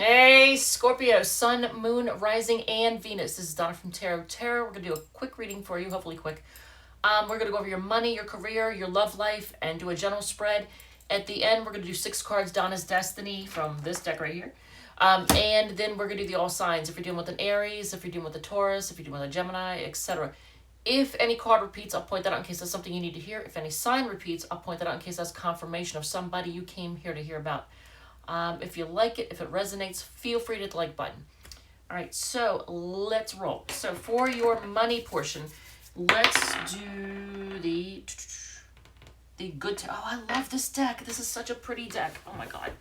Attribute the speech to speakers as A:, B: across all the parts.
A: Hey, Scorpio, Sun, Moon, Rising, and Venus. This is Donna from Tarot. Tarot, we're going to do a quick reading for you, hopefully quick. We're going to go over your money, your career, your love life, and do a general spread. At the end, we're going to do 6 cards, Donna's Destiny, from this deck right here. And then we're going to do the all signs. If you're dealing with an Aries, if you're dealing with a Taurus, if you're dealing with a Gemini, etc. If any card repeats, I'll point that out in case that's something you need to hear. If any sign repeats, I'll point that out in case that's confirmation of somebody you came here to hear about. If you like it, if it resonates, feel free to hit the like button. All right, so let's roll. So for your money portion, let's do the good. Oh, I love this deck. This is such a pretty deck. Oh my god.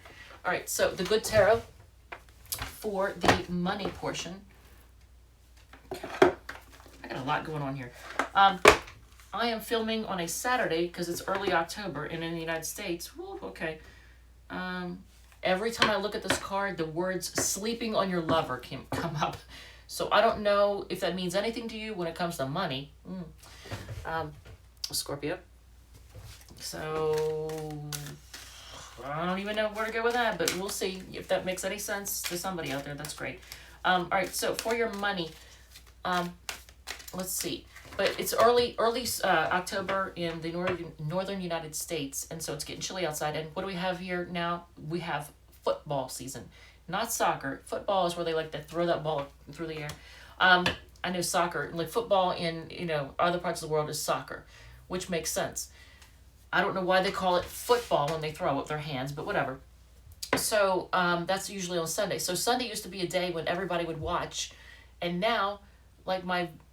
A: All right, so the good tarot for the money portion. Okay. I got a lot going on here. I am filming on a Saturday because it's early October, and in the United States. Woo, okay. Every time I look at this card, the words sleeping on your lover can come up. So I don't know if that means anything to you when it comes to money. Scorpio. So I don't even know where to go with that, but we'll see if that makes any sense to somebody out there. That's great. All right, so for your money, let's see. But it's early October in the northern United States, and so it's getting chilly outside. And what do we have here now? We have football season, not soccer. Football is where they like to throw that ball through the air. I know soccer, like football in other parts of the world is soccer, which makes sense. I don't know why they call it football when they throw with their hands, but whatever. So that's usually on Sunday. So Sunday used to be a day when everybody would watch, and now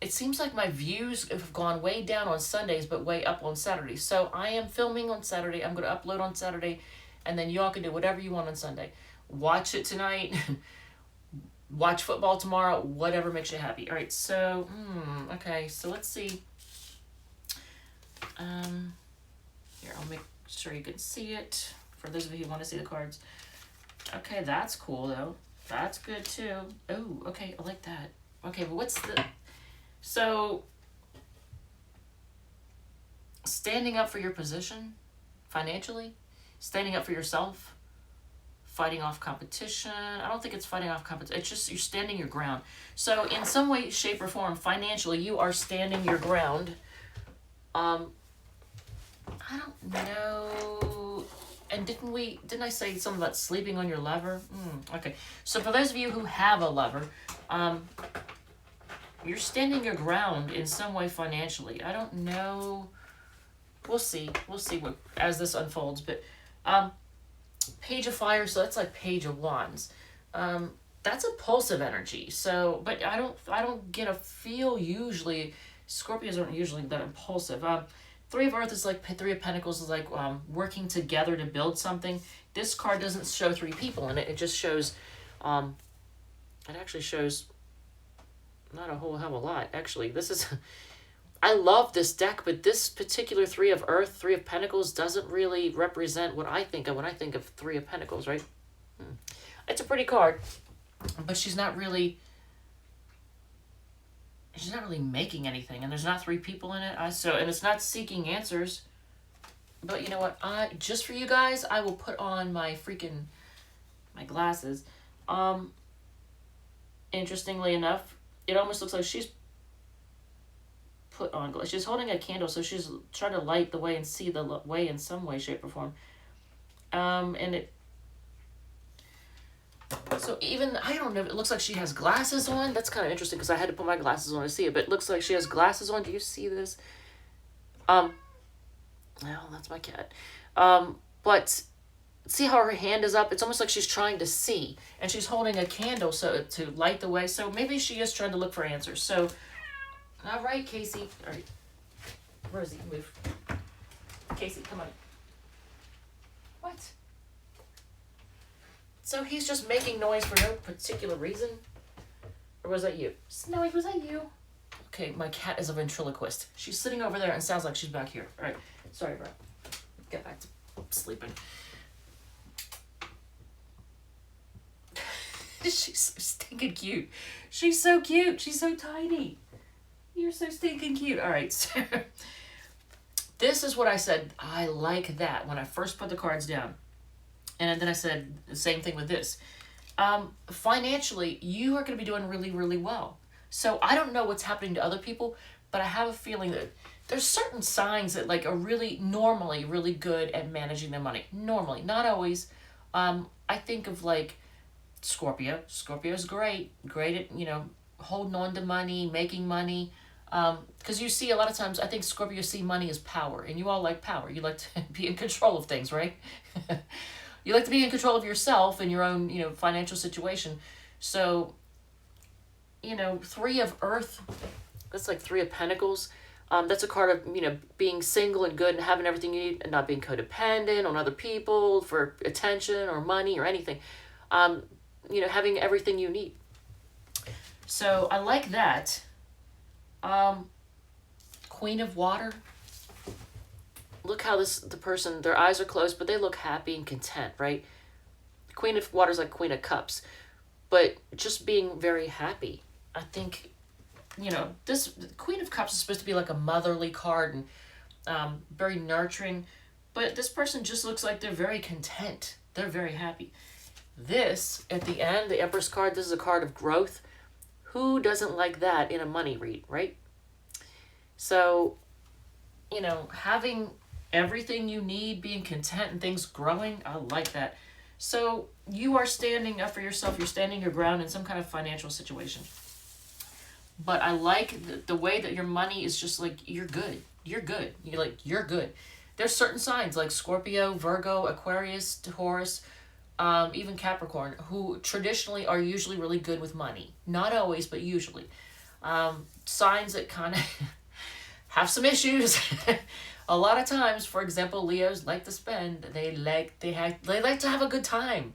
A: it seems like my views have gone way down on Sundays but way up on Saturdays. So I am filming on Saturday. I'm going to upload on Saturday, and then y'all can do whatever you want on Sunday. Watch it tonight. Watch football tomorrow. Whatever makes you happy. All right, so okay, so let's see. Here, I'll make sure you can see it for those of you who want to see the cards. Okay, that's cool though. That's good too. Oh, okay, I like that. Okay, but what's the... So, standing up for your position financially, standing up for yourself, fighting off competition. I don't think it's fighting off competition. It's just you're standing your ground. So, in some way, shape, or form, financially, you are standing your ground. I don't know... And didn't I say something about sleeping on your lover? Okay. So for those of you who have a lover, you're standing your ground in some way financially. I don't know. We'll see. We'll see what as this unfolds. But Page of Fire, so that's like Page of Wands. That's impulsive energy. So, but I don't get a feel usually. Scorpios aren't usually that impulsive. Three of Earth is like Three of Pentacles is like working together to build something. This card doesn't show 3 people in it. It just shows, it actually shows not a whole hell of a lot. Actually, this is, I love this deck, but this particular Three of Earth, Three of Pentacles doesn't really represent what I think of when I think of Three of Pentacles, right? It's a pretty card, but she's not really making anything, and there's not 3 people in it. And it's not seeking answers. But you know what? Just for you guys, I will put on my glasses. Interestingly enough, it almost looks like she's put on glasses. She's holding a candle, so she's trying to light the way and see the way in some way, shape, or form. So even, I don't know, it looks like she has glasses on. That's kind of interesting because I had to put my glasses on to see it, but it looks like she has glasses on. Do you see this? Well, that's my cat. But see how her hand is up? It's almost like she's trying to see, and she's holding a candle so to light the way. So maybe she is trying to look for answers. So, all right, Casey. All right. Rosie, move. Casey, come on. What? So he's just making noise for no particular reason? Or was that you? Snowy, was that you? Okay, my cat is a ventriloquist. She's sitting over there and sounds like she's back here. All right, sorry, bro. Get back to sleeping. She's so stinking cute. She's so cute. She's so tiny. You're so stinking cute. All right, so this is what I said. I like that when I first put the cards down. And then I said the same thing with this. Financially, you are going to be doing really, really well. So I don't know what's happening to other people, but I have a feeling that there's certain signs that like are really normally really good at managing their money. Normally, not always. I think of like Scorpio. Scorpio's great at holding on to money, making money. Because you see a lot of times, I think Scorpio see money as power, and you all like power. You like to be in control of things, right? You like to be in control of yourself and your own, financial situation. So, Three of Earth, that's like Three of Pentacles. That's a card of, being single and good and having everything you need and not being codependent on other people for attention or money or anything. Having everything you need. So I like that. Queen of Water. Look how the person, their eyes are closed, but they look happy and content, right? Queen of Water is like Queen of Cups, but just being very happy. I think, this Queen of Cups is supposed to be like a motherly card and very nurturing, but this person just looks like they're very content. They're very happy. This, at the end, the Empress card, this is a card of growth. Who doesn't like that in a money read, right? So, having everything you need, being content and things growing, I like that. So you are standing up for yourself. You're standing your ground in some kind of financial situation. But I like the way that your money is just like, you're good. You're good. You're good. There's certain signs like Scorpio, Virgo, Aquarius, Taurus, even Capricorn, who traditionally are usually really good with money. Not always, but usually. Signs that kind of have some issues. A lot of times, for example, Leos like to spend. They like to have a good time,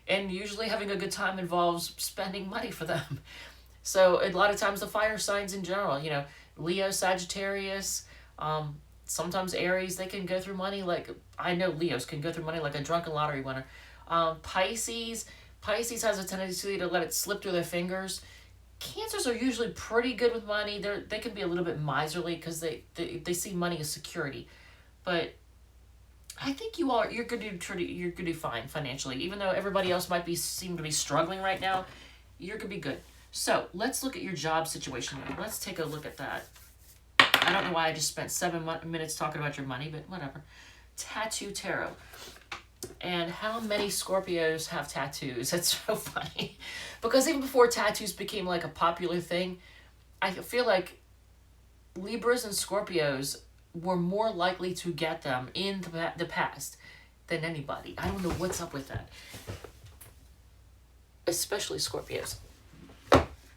A: and usually having a good time involves spending money for them. So a lot of times the fire signs in general, Leo, Sagittarius, sometimes Aries, they can go through money like, I know Leos can go through money like a drunken lottery winner. Pisces has a tendency to let it slip through their fingers. Cancers are usually pretty good with money. They can be a little bit miserly because they see money as security, but I think you're going to do fine financially, even though everybody else seem to be struggling right now. You're going to be good. So let's look at your job situation. Let's take a look at that. I don't know why I just spent 7 minutes talking about your money, but whatever. Tattoo Tarot. And how many Scorpios have tattoos? That's so funny. Because even before tattoos became like a popular thing, I feel like Libras and Scorpios were more likely to get them in the past than anybody. I don't know what's up with that. Especially Scorpios.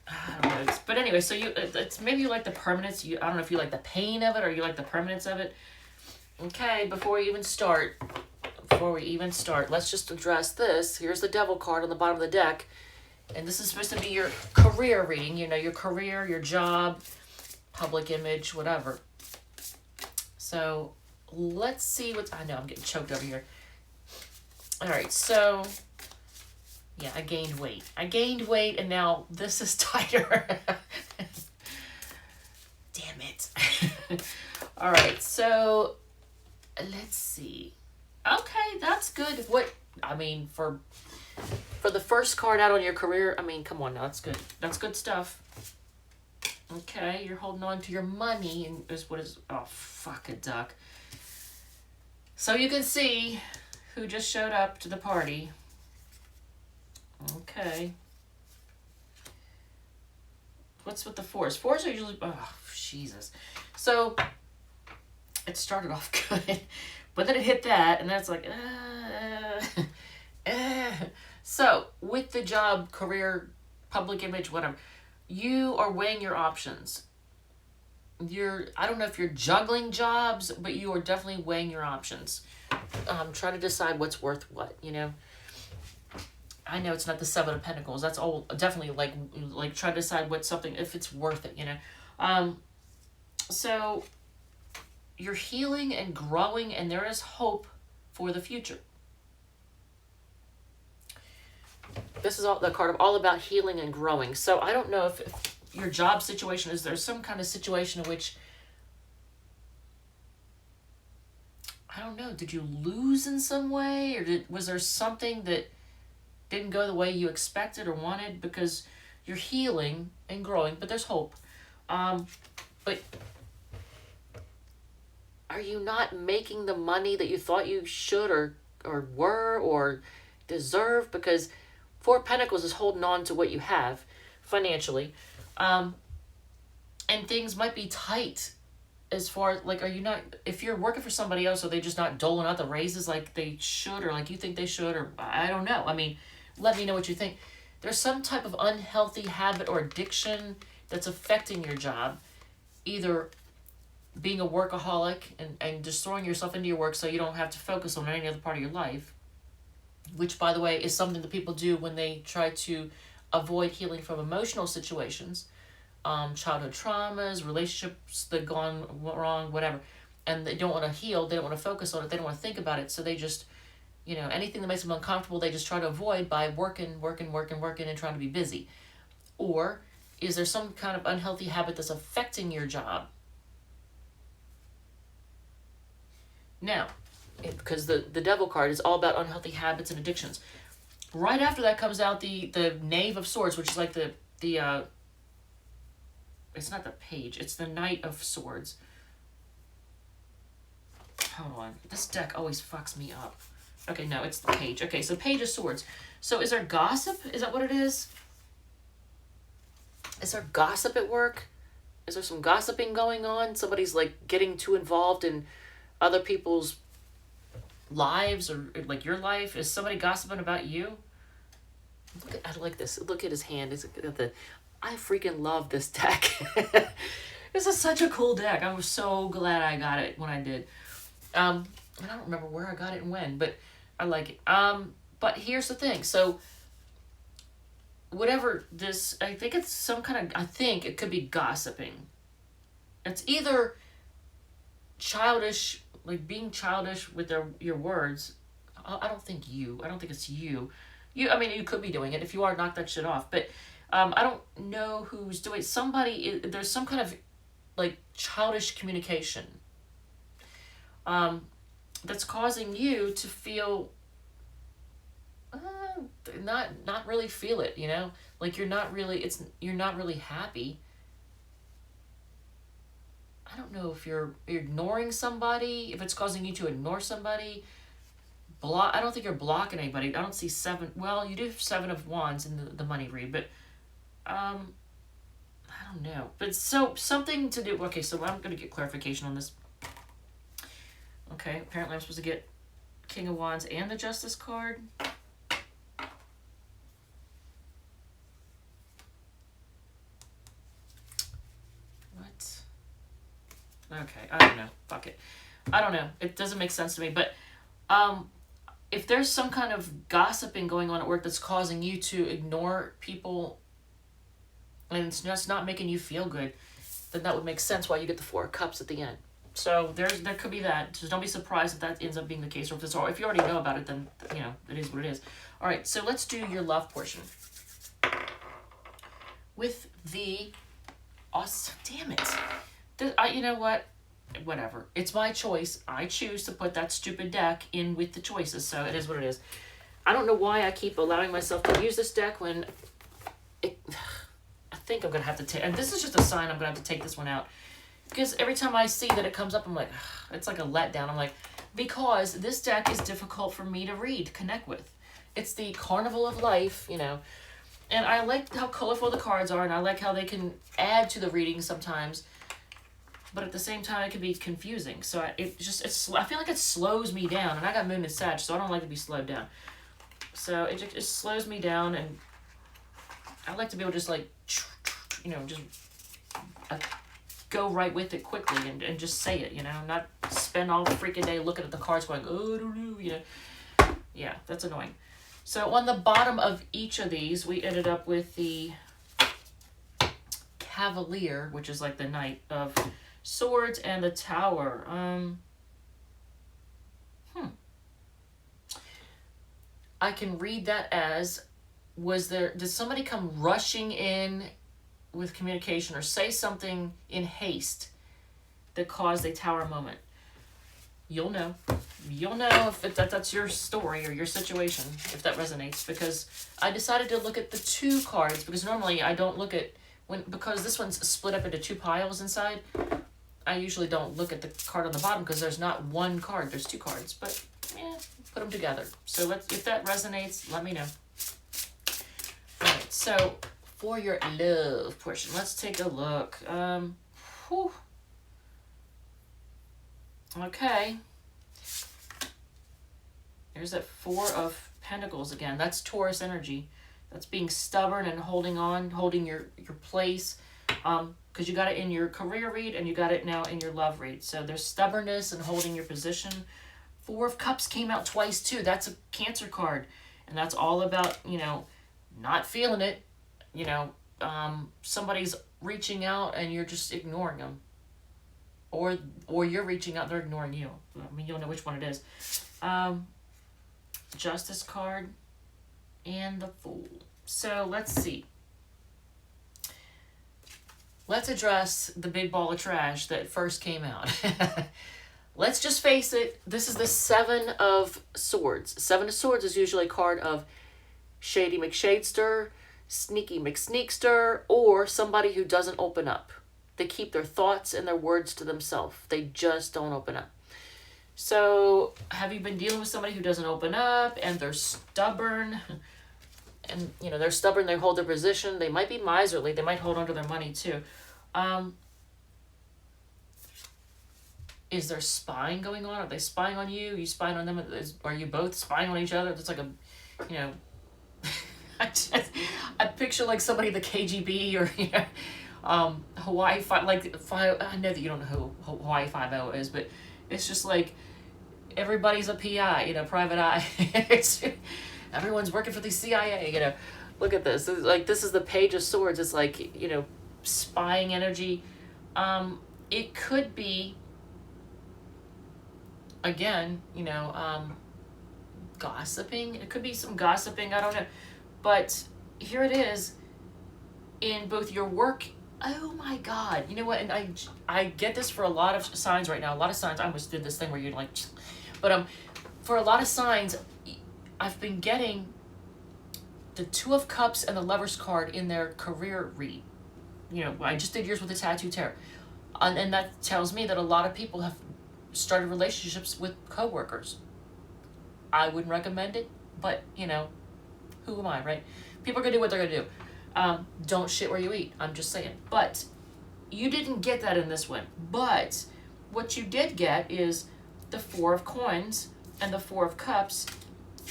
A: I don't know. But anyway, so it's maybe you like the permanence. I don't know if you like the pain of it or you like the permanence of it. Okay, before we even start, let's just address this. Here's the Devil card on the bottom of the deck. And this is supposed to be your career reading, your career, your job, public image, whatever. So let's see I know I'm getting choked over here. All right, so yeah, I gained weight and now this is tighter. Damn it. All right, so let's see. Okay, that's good. For the first card out on your career, come on now, that's good. That's good stuff. Okay, you're holding on to your money and oh, fuck a duck. So you can see who just showed up to the party. Okay. What's with the fours? Fours are usually, oh, Jesus. So it started off good. But then it hit that, and then it's like, So, with the job, career, public image, whatever, you are weighing your options. I don't know if you're juggling jobs, but you are definitely weighing your options. Trying to decide what's worth what, I know it's not the Seven of Pentacles. That's all definitely like try to decide if it's worth it, So you're healing and growing, and there is hope for the future. This is the card of all about healing and growing. So I don't know if your job situation, is there some kind of situation in which, I don't know, did you lose in some way? Or was there something that didn't go the way you expected or wanted, because you're healing and growing, but there's hope. But are you not making the money that you thought you should or were or deserve? Because Four of Pentacles is holding on to what you have financially. And things might be tight as far as, like, are you not, if you're working for somebody else, are they just not doling out the raises like they should, or like you think they should, or I don't know. I mean, let me know what you think. There's some type of unhealthy habit or addiction that's affecting your job, either being a workaholic and just throwing yourself into your work so you don't have to focus on any other part of your life, which, by the way, is something that people do when they try to avoid healing from emotional situations, childhood traumas, relationships that gone wrong, whatever, and they don't want to heal, they don't want to focus on it, they don't want to think about it, so they just, anything that makes them uncomfortable, they just try to avoid by working, and trying to be busy. Or is there some kind of unhealthy habit that's affecting your job? Now, because the Devil card is all about unhealthy habits and addictions. Right after that comes out the Knave of Swords, which is like the it's not the Page, it's the Knight of Swords. Hold on, this deck always fucks me up. Okay, no, it's the Page. Okay, so Page of Swords. So is there gossip? Is that what it is? Is there gossip at work? Is there some gossiping going on? Somebody's like getting too involved in other people's lives, or like your life? Is somebody gossiping about you? I like this. Look at his hand. I freaking love this deck. This is such a cool deck. I was so glad I got it when I did. I don't remember where I got it and when, but I like it. But here's the thing. So whatever this, I think it's some kind of, I think it could be gossiping. It's either childish, like being childish with your words. I don't think it's you. I mean, you could be doing it. If you are, knock that shit off. But I don't know who's doing it. There's some kind of like childish communication that's causing you to feel not really feel it, like you're not really happy. I don't know if you're ignoring somebody, if it's causing you to ignore somebody. I don't think you're blocking anybody. I don't see seven. Well, you do have Seven of Wands in the money read, but I don't know. But so something to do. Okay, so I'm gonna get clarification on this. Okay, apparently I'm supposed to get King of Wands and the Justice card. What? Okay, I don't know. Fuck it. I don't know. It doesn't make sense to me. But if there's some kind of gossiping going on at work that's causing you to ignore people and it's just not making you feel good, then that would make sense why you get the Four of Cups at the end. So there could be that. So don't be surprised if that ends up being the case, or if you already know about it, then it is what it is. All right, so let's do your love portion with the damn it. You know what? Whatever. It's my choice. I choose to put that stupid deck in with the choices, so it is what it is. I don't know why I keep allowing myself to use this deck when I think I'm going to have to take, and this is just a sign I'm going to have to take this one out. Because every time I see that it comes up, I'm like, it's like a letdown. I'm like, because this deck is difficult for me to read, connect with. It's the Carnival of Life, and I like how colorful the cards are, and I like how they can add to the reading sometimes. But at the same time, it can be confusing. So I feel like it slows me down, and I got Moon and Sag, so I don't like to be slowed down. So it just slows me down, and I like to be able to just like, go right with it quickly and just say it, not spend all the freaking day looking at the cards going, oh, I don't know, Yeah, that's annoying. So on the bottom of each of these, we ended up with the Cavalier, which is like the Knight of Swords, and the Tower. I can read that as, did somebody come rushing in with communication or say something in haste that caused a Tower moment? You'll know. You'll know if that's your story or your situation, if that resonates. Because I decided to look at the two cards, because normally I don't look at, because this one's split up into two piles inside, I usually don't look at the card on the bottom because there's not one card, there's two cards. But yeah, put them together. So if that resonates, let me know. Alright, so for your love portion, let's take a look. Whew. Okay. There's that Four of Pentacles again. That's Taurus energy. That's being stubborn and holding on, holding your place. Because you got it in your career read and you got it now in your love read. So there's stubbornness and holding your position. Four of Cups came out twice too. That's a Cancer card. And that's all about, not feeling it. Somebody's reaching out and you're just ignoring them. Or you're reaching out, they're ignoring you. I mean, you'll know which one it is. Justice card and the Fool. So let's see. Let's address the big ball of trash that first came out. Let's just face it. This is the Seven of Swords. Seven of Swords is usually a card of Shady McShadester, Sneaky McSneakster, or somebody who doesn't open up. They keep their thoughts and their words to themselves. They just don't open up. So have you been dealing with somebody who doesn't open up and they're stubborn? And, they're stubborn, they hold their position. They might be miserly. They might hold on to their money, too. Is there spying going on? Are they spying on you? Are you spying on them? Are you both spying on each other? It's like I picture like somebody in the KGB or, Hawaii 5, I know that you don't know who Hawaii 5-0 is, but it's just like everybody's a PI, private eye. Everyone's working for the CIA, Look at this. This is the Page of Swords. It's like, spying energy. It could be, again, gossiping. It could be some gossiping. I don't know. But here it is in both your work. Oh my God. You know what? And I get this for a lot of signs right now. A lot of signs. I almost did this thing where you're like, but for a lot of signs, I've been getting the Two of Cups and the Lover's card in their career read. I just did yours with the Tattoo Tarot. And that tells me that a lot of people have started relationships with coworkers. I wouldn't recommend it, but, who am I, right? People are going to do what they're going to do. Don't shit where you eat. I'm just saying. But you didn't get that in this one. But what you did get is the Four of Coins and the Four of Cups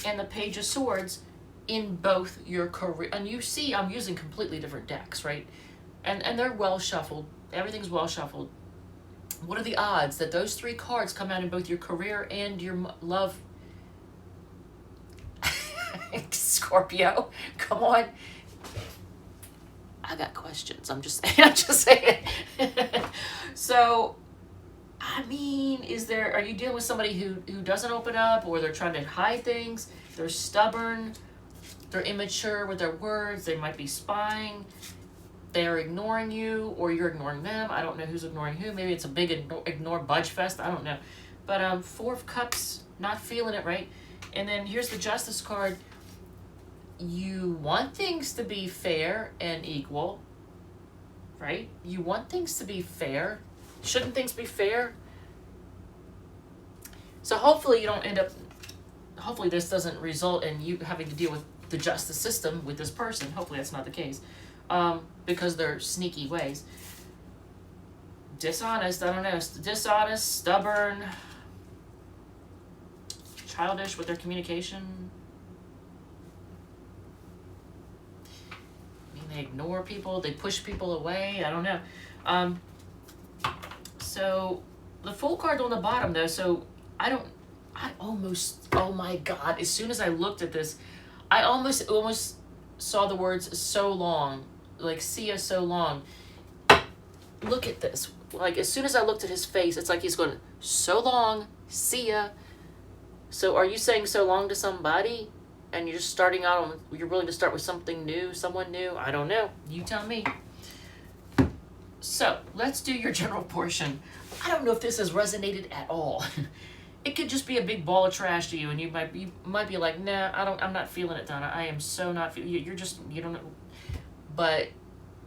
A: and the Page of Swords in both your career. And you see I'm using completely different decks, right? And they're well shuffled. Everything's well shuffled. What are the odds that those three cards come out in both your career and your love? Scorpio, come on. I got questions. I'm just saying. So, I mean, are you dealing with somebody who doesn't open up, or they're trying to hide things? They're stubborn. They're immature with their words. They might be spying. They're ignoring you, or you're ignoring them. I don't know who's ignoring who. Maybe it's a big ignore budge fest. I don't know. But Four of Cups, not feeling it, right? And then here's the Justice card. You want things to be fair and equal, right? You want things to be fair. Shouldn't things be fair? So hopefully you don't end up, hopefully this doesn't result in you having to deal with the justice system with this person. Hopefully that's not the case. Because they're sneaky ways. Dishonest, I don't know. Dishonest, stubborn, childish with their communication. I mean, they ignore people. They push people away. I don't know. So the Fool card on the bottom, though. So I almost, oh my God. As soon as I looked at this, I almost saw the words so long. Like, see ya so long. Look at this. Like, as soon as I looked at his face, it's like he's going, so long, see ya. So are you saying so long to somebody? And you're just starting out you're willing to start with something new, someone new? I don't know. You tell me. So let's do your general portion. I don't know if this has resonated at all. it could just be a big ball of trash to you, and you might be like, nah, I'm not feeling it, Donna. I am so not feeling. You're just, you don't know. But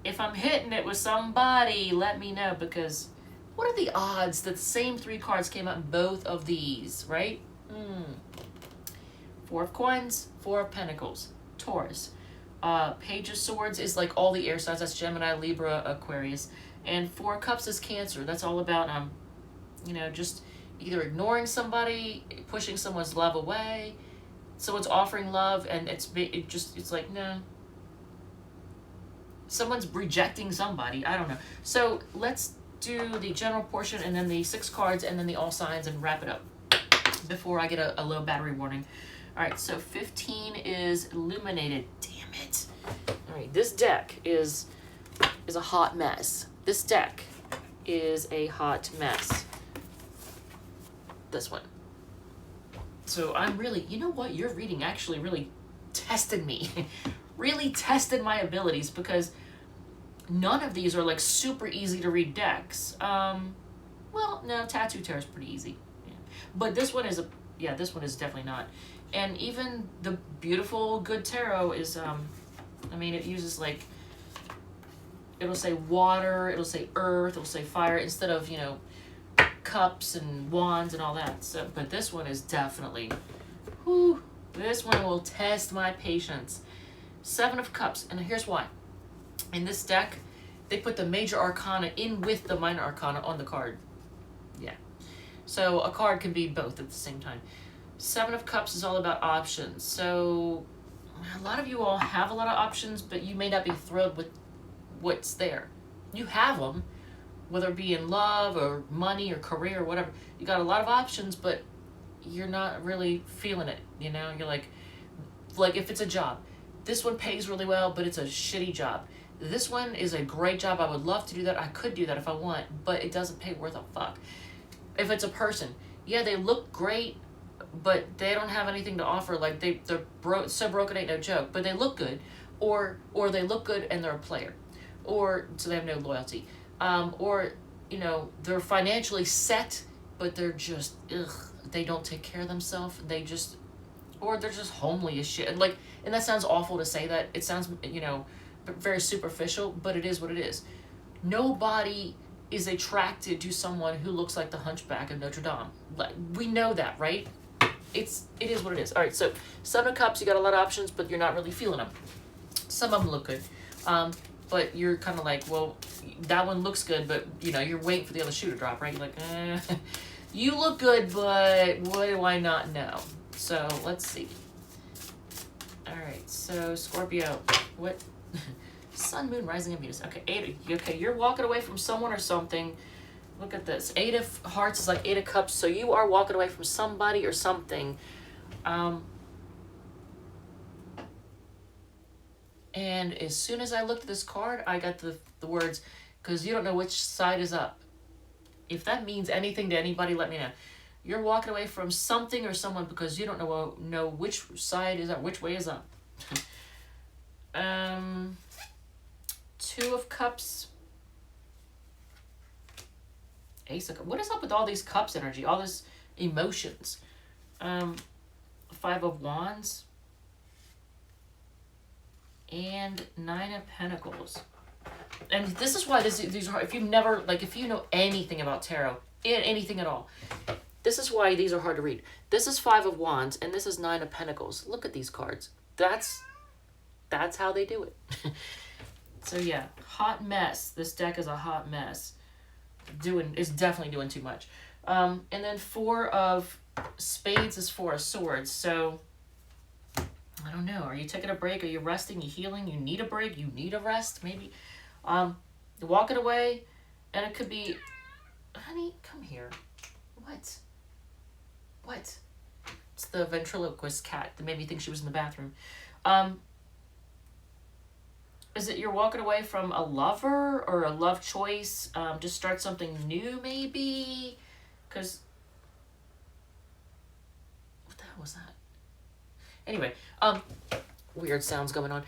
A: if I'm hitting it with somebody, let me know, because what are the odds that the same 3 cards came out in both of these, right? 4 of Coins, 4 of Pentacles, Taurus. Page of Swords is like all the air signs. That's Gemini, Libra, Aquarius. And 4 of Cups is Cancer. That's all about, just either ignoring somebody, pushing someone's love away. Someone's offering love, and it's like, no. Someone's rejecting somebody. I don't know. So let's do the general portion, and then the 6 cards, and then the all signs, and wrap it up before I get a low battery warning. All right, so 15 is illuminated. Damn it. All right, this deck is a hot mess. This deck is a hot mess. This one. So I'm really, you know what? Your reading actually really tested me. Really tested my abilities, because none of these are like super easy to read decks. Well, no, Tattoo Tarot is pretty easy. Yeah. But this one is this one is definitely not. And even the beautiful Good Tarot is, it uses like, it'll say water, it'll say earth, it'll say fire, instead of, cups and wands and all that. So, but this one is definitely, this one will test my patience. 7 of Cups, and here's why. In this deck, they put the major arcana in with the minor arcana on the card. Yeah. So a card can be both at the same time. 7 of Cups is all about options. So a lot of you all have a lot of options, but you may not be thrilled with what's there. You have them, whether it be in love or money or career or whatever. You got a lot of options, but you're not really feeling it. You're like if it's a job, this one pays really well, but it's a shitty job. This one is a great job. I would love to do that. I could do that if I want, but it doesn't pay worth a fuck. If it's a person, yeah, they look great, but they don't have anything to offer. Like they're so broken ain't no joke, but they look good, or they look good and they're a player, or so they have no loyalty, or they're financially set, but they're just they don't take care of themselves. Or they're just homely as shit. Like, and that sounds awful to say that. It sounds very superficial, but it is what it is. Nobody is attracted to someone who looks like the Hunchback of Notre Dame. Like, we know that, right? It is what it is. All right, so 7 of Cups, you got a lot of options, but you're not really feeling them. Some of them look good, but you're kind of like, well, that one looks good, but you're waiting for the other shoe to drop, right? You're like, you look good, but what do I not know? So let's see. All right, so Scorpio, what? Sun, Moon, Rising, and Venus. Okay, you're walking away from someone or something. Look at this. 8 of Hearts is like 8 of Cups, so you are walking away from somebody or something. And as soon as I looked at this card, I got the words, because you don't know which side is up. If that means anything to anybody, let me know. You're walking away from something or someone because you don't know which side is up, which way is up. 2 of Cups. Ace of Cups. What is up with all these Cups energy? All this emotions. 5 of Wands. And 9 of Pentacles. And this is why these are, if you know anything about tarot, anything at all, this is why these are hard to read. This is 5 of Wands, and this is 9 of Pentacles. Look at these cards. That's how they do it. So yeah, hot mess. This deck is a hot mess. It's definitely doing too much. And then 4 of Spades is 4 of Swords. So I don't know. Are you taking a break? Are you resting? You healing? You need a break? You need a rest? Maybe. Walking away, and it could be, honey, come here. What? It's the ventriloquist cat that made me think she was in the bathroom. Is it you're walking away from a lover or a love choice? Just start something new, maybe? Because, what the hell was that? Anyway, weird sounds going on.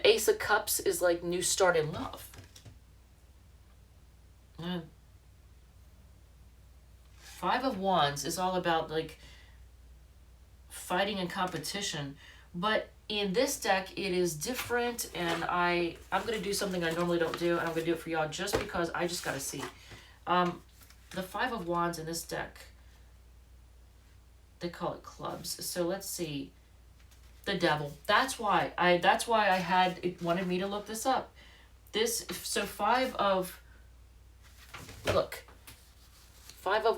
A: Ace of Cups is like new start in love. 5 Five of Wands is all about like fighting and competition, but in this deck it is different, and I'm going to do something I normally don't do, and I'm going to do it for y'all just because I just got to see. The Five of Wands in this deck, they call it clubs. So let's see. The Devil. That's why I had it wanted me to look this up. So Five of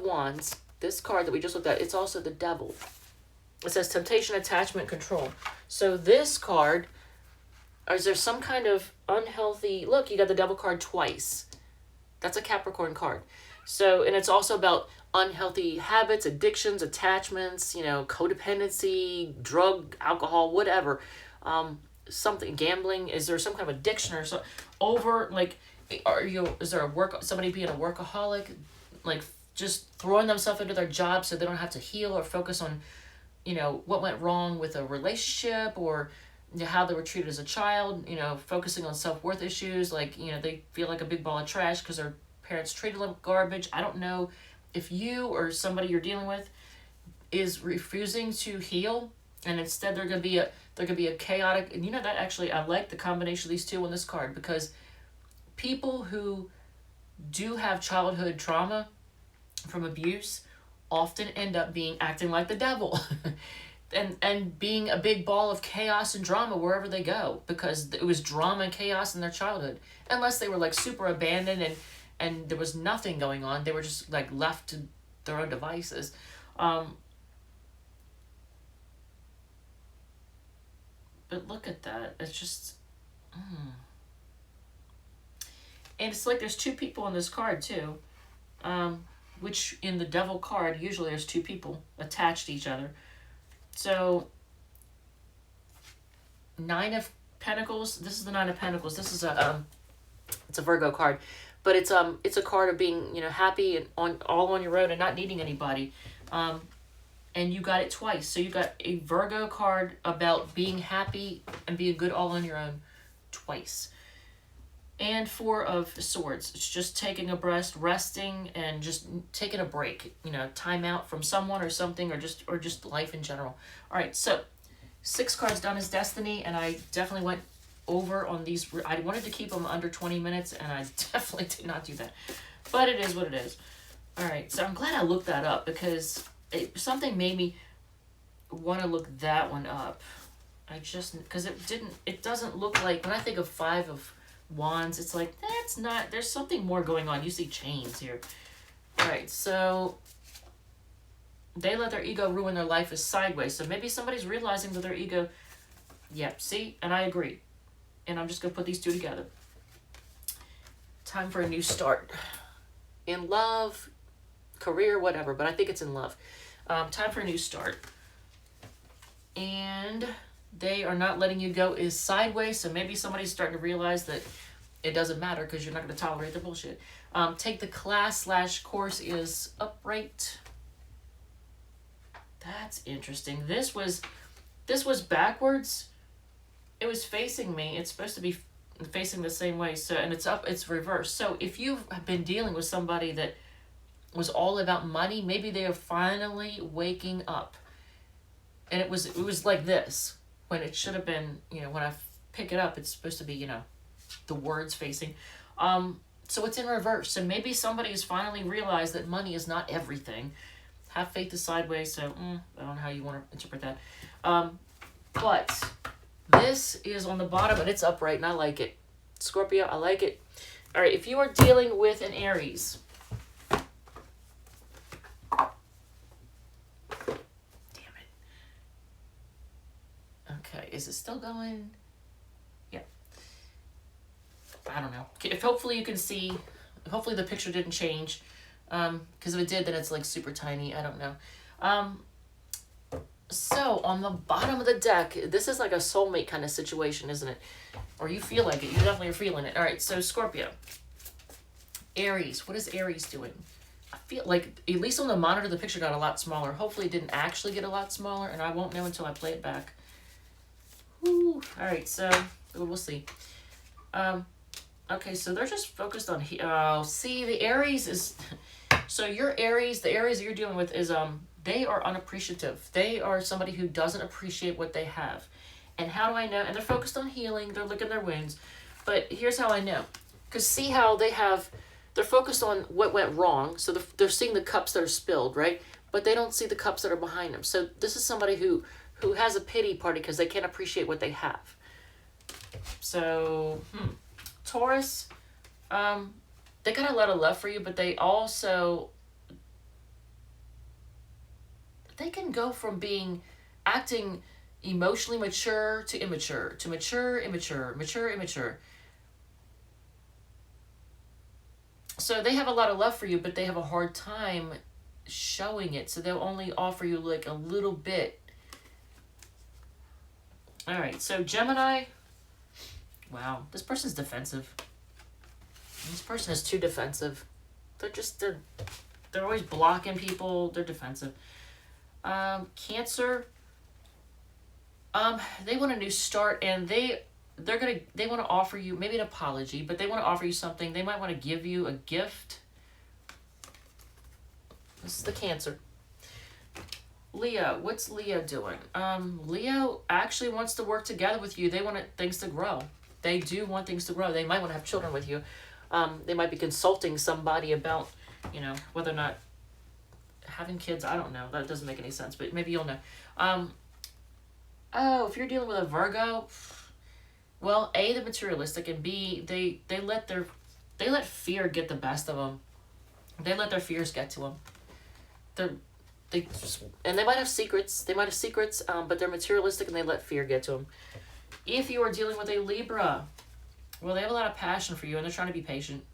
A: Wands, this card that we just looked at, it's also the Devil. It says temptation, attachment, control. So this card, is there some kind of unhealthy... Look, you got the Devil card twice. That's a Capricorn card. So, and it's also about unhealthy habits, addictions, attachments, codependency, drug, alcohol, whatever. Something, gambling. Is there some kind of addiction or so? Is there somebody being a workaholic? Like, just throwing themselves into their job so they don't have to heal or focus on what went wrong with a relationship, or how they were treated as a child, focusing on self-worth issues, like, they feel like a big ball of trash because their parents treated them garbage. I don't know if you or somebody you're dealing with is refusing to heal, and instead they're gonna be a chaotic, and that actually I like the combination of these two on this card, because people who do have childhood trauma from abuse often end up acting like the devil and being a big ball of chaos and drama wherever they go, because it was drama and chaos in their childhood, unless they were like super abandoned and there was nothing going on. They were just like left to their own devices. But look at that. It's just... And it's like there's two people on this card too. Which in the Devil card, usually there's two people attached to each other. So, Nine of Pentacles. This is the Nine of Pentacles. This is it's a Virgo card. But it's a card of being, happy and all on your own and not needing anybody. And you got it twice. So you got a Virgo card about being happy and being good all on your own twice. And Four of Swords. It's just taking a breath, resting, and just taking a break. Time out from someone or something, or just life in general. All right, so 6 cards done is Destiny, and I definitely went over on these. I wanted to keep them under 20 minutes, and I definitely did not do that. But it is what it is. All right, so I'm glad I looked that up, because something made me want to look that one up. Because it doesn't look like, when I think of Five of Wands, it's like, that's not, there's something more going on. You see chains here. All right, so they let their ego ruin their life is sideways. So maybe somebody's realizing that their ego, yep, see, and I agree. And I'm just going to put these two together. Time for a new start. In love, career, whatever, but I think it's in love. Time for a new start. And they are not letting you go is sideways, so maybe somebody's starting to realize that it doesn't matter because you're not going to tolerate the bullshit. Take the class/course is upright. That's interesting. This was backwards. It was facing me. It's supposed to be facing the same way. So, and it's up, it's reversed. So if you've been dealing with somebody that was all about money, maybe they are finally waking up. And it was like this, when it should have been, when I pick it up, it's supposed to be, the words facing. So it's in reverse. So maybe somebody has finally realized that money is not everything. Have faith is sideways, so I don't know how you want to interpret that. But this is on the bottom, and it's upright, and I like it. Scorpio, I like it. All right, if you are dealing with an Aries, is it still going? Yeah. I don't know. If hopefully you can see, hopefully the picture didn't change. Because if it did, then it's like super tiny. I don't know. So on the bottom of the deck, this is like a soulmate kind of situation, isn't it? Or you feel like it. You definitely are feeling it. All right, so Scorpio. Aries. What is Aries doing? I feel like, at least on the monitor, the picture got a lot smaller. Hopefully it didn't actually get a lot smaller, and I won't know until I play it back. Whew. All right, so we'll see. Okay, so they're just focused on... Oh, see, the Aries is... So your Aries, the Aries that you're dealing with is they are unappreciative. They are somebody who doesn't appreciate what they have. And how do I know? And they're focused on healing. They're licking their wounds. But here's how I know. Because see how they're focused on what went wrong. So they're seeing the cups that are spilled, right? But they don't see the cups that are behind them. So this is somebody who has a pity party because they can't appreciate what they have. So, Taurus, they got a lot of love for you, but they also, they can go from acting emotionally mature to immature, to mature, immature, mature, immature. So they have a lot of love for you, but they have a hard time showing it. So they'll only offer you like a little bit. All right, so Gemini, wow, this person's defensive. This person is too defensive. They're always blocking people. They're defensive. Cancer, they want a new start, and they want to offer you maybe an apology, but they want to offer you something. They might want to give you a gift. This is the Cancer. Leo, what's Leo doing? Leo actually wants to work together with you. They want things to grow. They do want things to grow. They might want to have children with you. They might be consulting somebody about, whether or not having kids. I don't know. That doesn't make any sense, but maybe you'll know. If you're dealing with a Virgo, well, A, they're materialistic, and B, they let fear get the best of them. They let their fears get to them. And they might have secrets. But they're materialistic and they let fear get to them. If you are dealing with a Libra, well, they have a lot of passion for you and they're trying to be patient.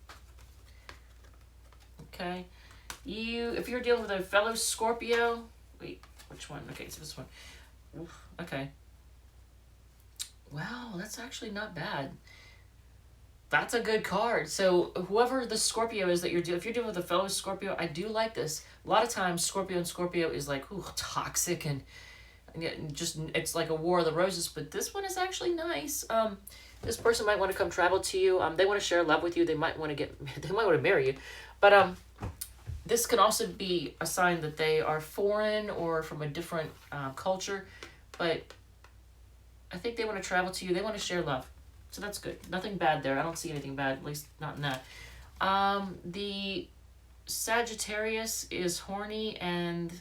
A: Okay. If you're dealing with a fellow Scorpio, wait, which one? Okay, so this one. Oof, okay. Wow, that's actually not bad. That's a good card. So whoever the Scorpio is that if you're dealing with a fellow Scorpio, I do like this. A lot of times Scorpio and Scorpio is like, toxic and just, it's like a war of the roses, but this one is actually nice. This person might want to come travel to you. They want to share love with you. They might want to marry you. But this can also be a sign that they are foreign or from a different culture. But I think they want to travel to you. They want to share love. So that's good. Nothing bad there. I don't see anything bad, at least not in that. The Sagittarius is horny, and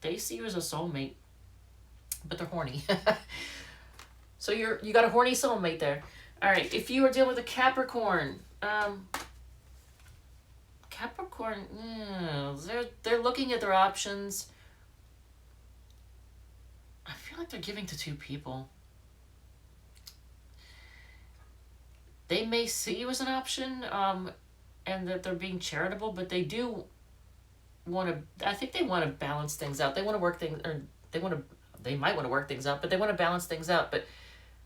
A: they see you as a soulmate, but they're horny. So you got a horny soulmate there. All right. If you are dealing with a Capricorn, they're looking at their options. I feel like they're giving to two people. They may see you as an option, and that they're being charitable, but they do want to, I think they want to balance things out. They want to work things, or they might want to work things out, but they want to balance things out. But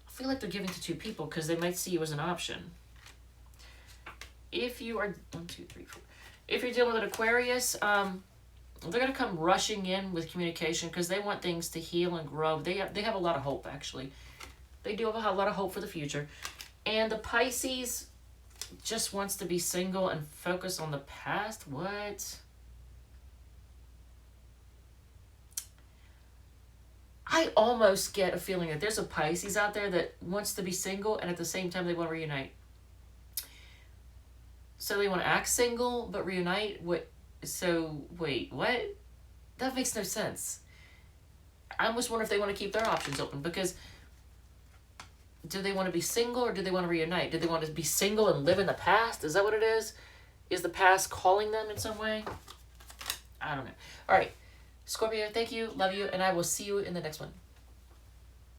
A: I feel like they're giving to two people because they might see you as an option. If you are, 1, 2, 3, 4. If you're dealing with an Aquarius, they're going to come rushing in with communication because they want things to heal and grow. They have a lot of hope, actually. They do have a lot of hope for the future. And the Pisces just wants to be single and focus on the past. What? I almost get a feeling that there's a Pisces out there that wants to be single and at the same time they want to reunite. So they want to act single but reunite. Wait, what? That makes no sense. I almost wonder if they want to keep their options open, because do they want to be single or do they want to reunite? Do they want to be single and live in the past? Is that what it is? Is the past calling them in some way? I don't know. All right. Scorpio, thank you. Love you. And I will see you in the next one.